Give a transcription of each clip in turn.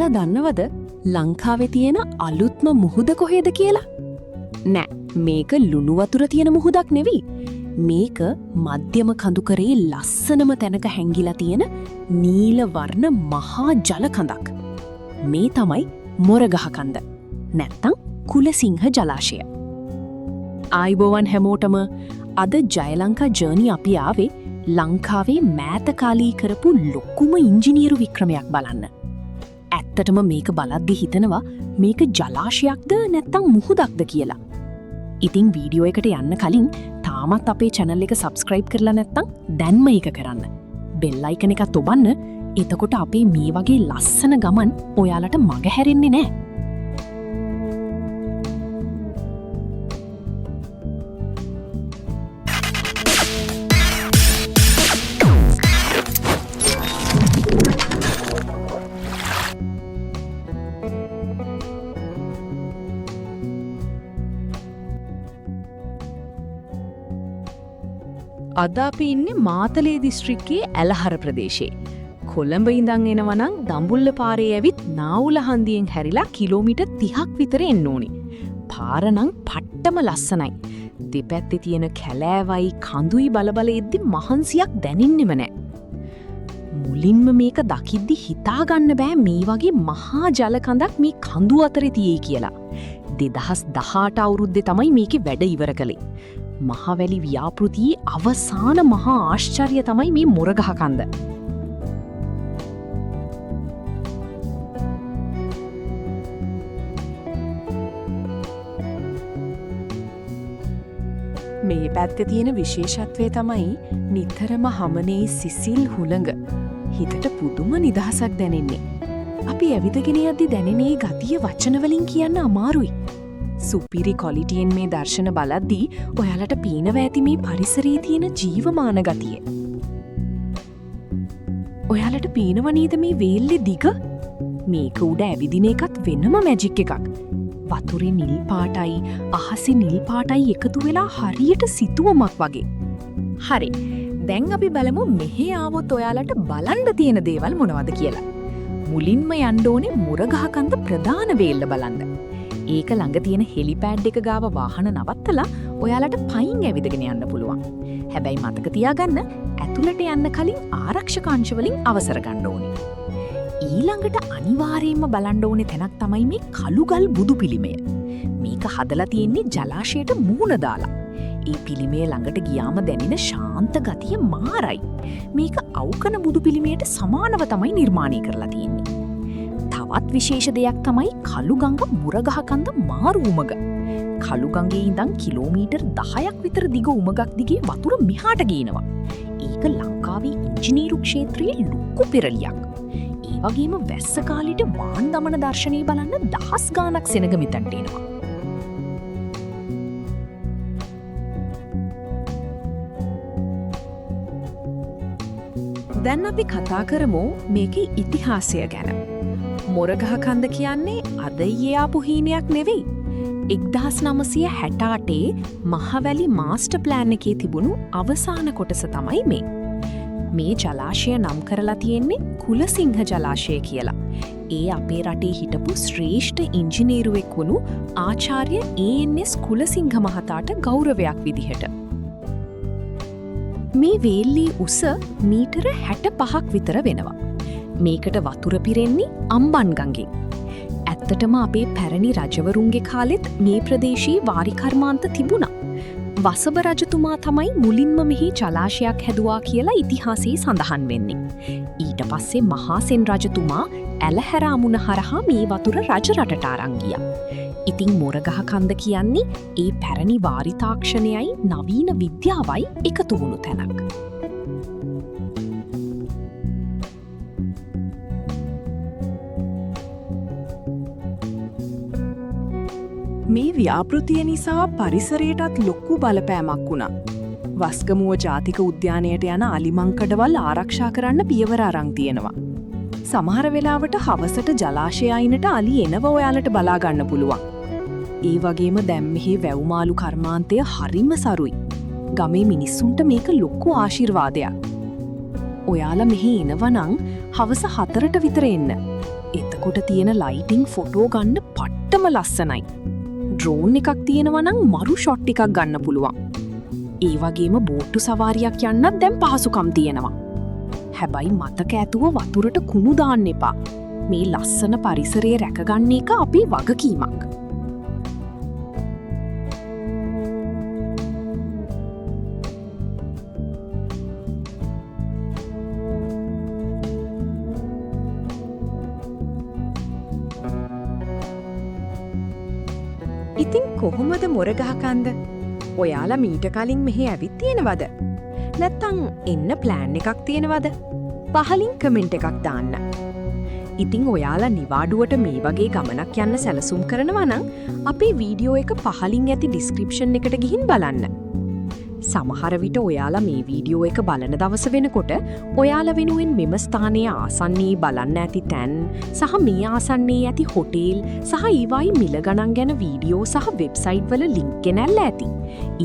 ඔයාලා දන්නවද ලංකාවේ තියෙන අලුත්ම මුහුද කොහෙද කියලා? නෑ, මේක ලුණු වතුර තියෙන මුහුදක් නෙවෙයි. මේක මධ්‍යම කඳුකරේ ලස්සනම තැනක හැංගිලා තියෙන නීල වර්ණ මහා ජල කඳක්. මේ තමයි මොරගහ කඳ. නැත්තම් කුලසිංහ ජලාශය. ආයිබෝවන් හැමෝටම අද ජයලංකා ජර්නි අපි ආවේ ලංකාවේ මෑත කාලී කරපු ලොකුම ඉංජිනේරු වික්‍රමයක් බලන්න. ඇත්තටම මේක බලද්දි හිතනවා මේක ජලාශයක්ද නැත්තම් මුහුදක්ද කියලා. ඉතින් වීඩියෝ එකට යන්න කලින් තාමත් අපේ channel එක subscribe කරලා නැත්තම් දැන්ම ඒක කරන්න. bell icon එකත් ඔබන්න. එතකොට අපේ මේ වගේ ලස්සන ගමන් ඔයාලට මග හැරෙන්නේ නැහැ. අද අපි ඉන්නේ මාතලේ දිස්ත්‍රික්කයේ ඇලහර ප්‍රදේශයේ. කොළඹ ඉඳන් එනවනම් දඹුල්ල පාරේ ඇවිත් නාවුල හන්දියෙන් හැරිලා කිලෝමීටර් 30ක් විතර එන්න ඕනි. පාර නම් පට්ටම ලස්සනයි. දෙපැත්තේ තියෙන කැලෑවයි කඳුයි බලබල එද්දි මහන්සියක් දැනෙන්නෙම නැහැ. මුලින්ම මේක දකිද්දි හිතා ගන්න බෑ මේ වගේ මහා ජල කඳක් මේ කඳු අතරේ තියෙයි කියලා. 2018 අවුරුද්දේ තමයි මේකේ වැඩ ඉවර කළේ. මහවැලි ව්‍යාපෘතියේ අවසාන මහා ආශ්චර්ය තමයි මේ මොරගහ කන්ද. මේ පැත්තේ තියෙන විශේෂත්වය තමයි නිතරම හමනේ සිසිල් හුළඟ. හිතට පුදුම නිදහසක් දැනෙන්නේ. අපි ඇවිදගෙන යද්දි දැනෙනේ ගතිය වචන වලින් කියන්න අමාරුයි. සුපිරි ක්වොලිටියෙන් මේ දර්ශන බලද්දී ඔයාලට පේනවා ඇති මේ පරිසරයේ තියෙන ජීවමාන ගතිය. ඔයාලට පේනව නේද මේ වේල්ලේ දිග? මේක උඩ ඇවිදින එකත් වෙනම මැජික් එකක්. වතුරේ නිල් පාටයි අහසේ නිල් පාටයි එකතු වෙලා හරියට සිතුවමක් වගේ. හරි. දැන් අපි බලමු මෙහි ආවොත් ඔයාලට බලන්න තියෙන දේවල් මොනවද කියලා. මුලින්ම යන්න ඕනේ මොරගහ කන්ද ප්‍රධාන වේල්ල බලන්න. ඒක ළඟ තියෙන හෙලිපෑඩ් එක ගාව වාහන නවත්තලා ඔයාලට පයින් ඇවිදගෙන යන්න පුළුවන්. හැබැයි මතක තියාගන්න ඇතුළට යන්න කලින් ආරක්ෂක අංශ වලින් අවසර ගන්න ඕනේ. ඊළඟට අනිවාර්යයෙන්ම බලන්න ඕනේ තැනක් තමයි මේ කළුගල් බුදු පිළිමය. මේක හදලා තියෙන්නේ ජලාශයට මුහුණ දාලා. ඒ පිළිමය ළඟට ගියාම දැනෙන ශාන්ත ගතිය මාරයි. මේක අවකන බුදු පිළිමයට සමානව තමයි නිර්මාණය කරලා තියෙන්නේ. තවත් විශේෂ දෙයක් තමයි කළුගඟ මුරගහ කන්ද මාරු උමග. කළුගඟේ ඉඳන් කිලෝමීටර් 10ක් විතර දිග උමගක් දිගේ වතුර මෙහාට ගේනවා. ඒක ලංකාවේ ඉංජිනේරු ක්ෂේත්‍රයේ ලොකු පෙරලියක්. ඒ වගේම වැස්ස කාලෙට වාන් දමන දර්ශනය බලන්න දහස් ගාණක් සෙනග මෙතනට එනවා. දැන් අපි කතා කරමු මේකේ ඉතිහාසය ගැන. මොරගහ කන්ද කියන්නේ අද ඊයේ ආපු හීනයක් නෙවෙයි. 1968 මහවැලි මාස්ටර් ප්ලෑන් එකේ තිබුණු අවසාන කොටස තමයි මේ. මේ ජලාශය නම් කරලා තියෙන්නේ කුලසිංහ ජලාශය කියලා. ඒ අපේ රටේ හිටපු ශ්‍රේෂ්ඨ ඉංජිනේරුවෙක් වුණු ආචාර්ය ANS කුලසිංහ මහතාට ගෞරවයක් විදිහට. මේ වේල්ලේ උස මීටර 65ක් විතර වෙනවා. මේකට වතුර පිරෙන්නේ අම්බන් ගඟෙන්. ඇත්තටම අපේ පැරණි රජවරුන්ගේ කාලෙත් මේ ප්‍රදේශයේ වාරි කර්මාන්ත තිබුණා. වසභ රජතුමා තමයි මුලින්ම මෙහි ජලාශයක් හැදුවා කියලා ඉතිහාසයේ සඳහන් වෙන්නේ. ඊට පස්සේ මහාසෙන් රජතුමා ඇලහැර අමුණ හරහා මේ වතුර රජ රටට අරන් ගියා. ඉතින් මොරගහ කන්ද කියන්නේ ඒ පැරණි වාරි තාක්ෂණයයි නවීන විද්‍යාවයි එකතු වුණු තැනක්. මේ ව්‍යාපෘතිය නිසා පරිසරයටත් ලොකු බලපෑමක් වුණා. වස්ගමුව ජාතික උද්‍යානයට යන අලිමංකඩවල් ආරක්ෂා කරන්න පියවර අරන් තියෙනවා. සමහර වෙලාවට හවසට ජලාශය අයිනට අලි එනව ඔයාලට බලා ගන්න පුළුවන්. ඒ වගේම දැන් මෙහි වැව්මාලු කර්මාන්තය හරිම සරුයි. ගමේ මිනිස්සුන්ට මේක ලොකු ආශිර්වාදයක්. ඔයාලා මෙහි එනවනම් හවස 4ට විතර එන්න. එතකොට තියෙන ලයිටිං ෆොටෝ ගන්න පට්ටම ලස්සනයි. ඩ්‍රෝන් එකක් තියෙනවනම් මරු ෂොට් එකක් ගන්න පුළුවන්. ඒ වගේම බෝට්ටු සවාරියක් යන්නත් දැන් පහසුකම් තියෙනවා. හැබැයි මතක ඇතුව වතුරට කුණු දාන්න එපා. මේ ලස්සන පරිසරය රැකගන්න එක අපේ වගකීමක්. ඉතින් කොහොමද මොරගහකන්ද? ඔයාලා මීට කලින් මෙහි ඇවිත් තියෙනවද? නැත්තං එන්න ප්ලෑන් එකක් තියෙනවද? පහලින් කමෙන්ට් එකක් දාන්න. ඉතිං ඔයාලා නිවාඩුවට මේ වගේ ගමනක් යන්න සැලසුම් කරනවා නම් අපේ වීඩියෝ එක පහලින් ඇති ඩිස්ක්‍රිප්ෂන් එකට ගිහින් බලන්න. සමහර විට ඔයාලා මේ වීඩියෝ එක බලන දවස වෙනකොට ඔයාලා වෙනුවෙන් මෙම ස්ථානයේ ආසන්නයේ බලන්න ඇති තැන් සහ මේ ආසන්නයේ ඇති හොටේල් සහ ඒවායි මිල ගණන් ගැන වීඩියෝ සහ වෙබ්සයිට් වල ලින්ක් ගෙනල්ල ඇති.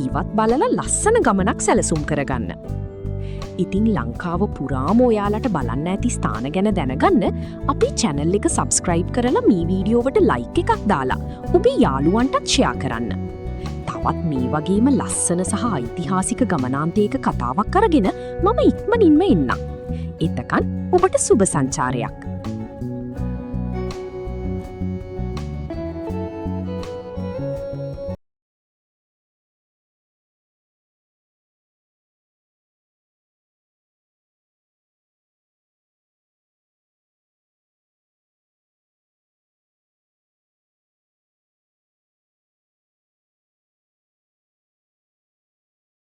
ඊවත් බලලා ලස්සන ගමනක් සැලසුම් කරගන්න. ඉතින් ලංකාව පුරාම ඔයාලට බලන්න ඇති ස්ථාන ගැන දැනගන්න අපි channel එක subscribe කරලා මේ වීඩියෝවට like එකක් දාලා ඔබේ යාළුවන්ටත් share කරන්න. තවත් මේ වගේම ලස්සන සහ ඓතිහාසික ගමනාන්තයක කතාවක් අරගෙන මම ඉක්මනින්ම එන්නම්. එතකන් ඔබට සුබ සංචාරයක්.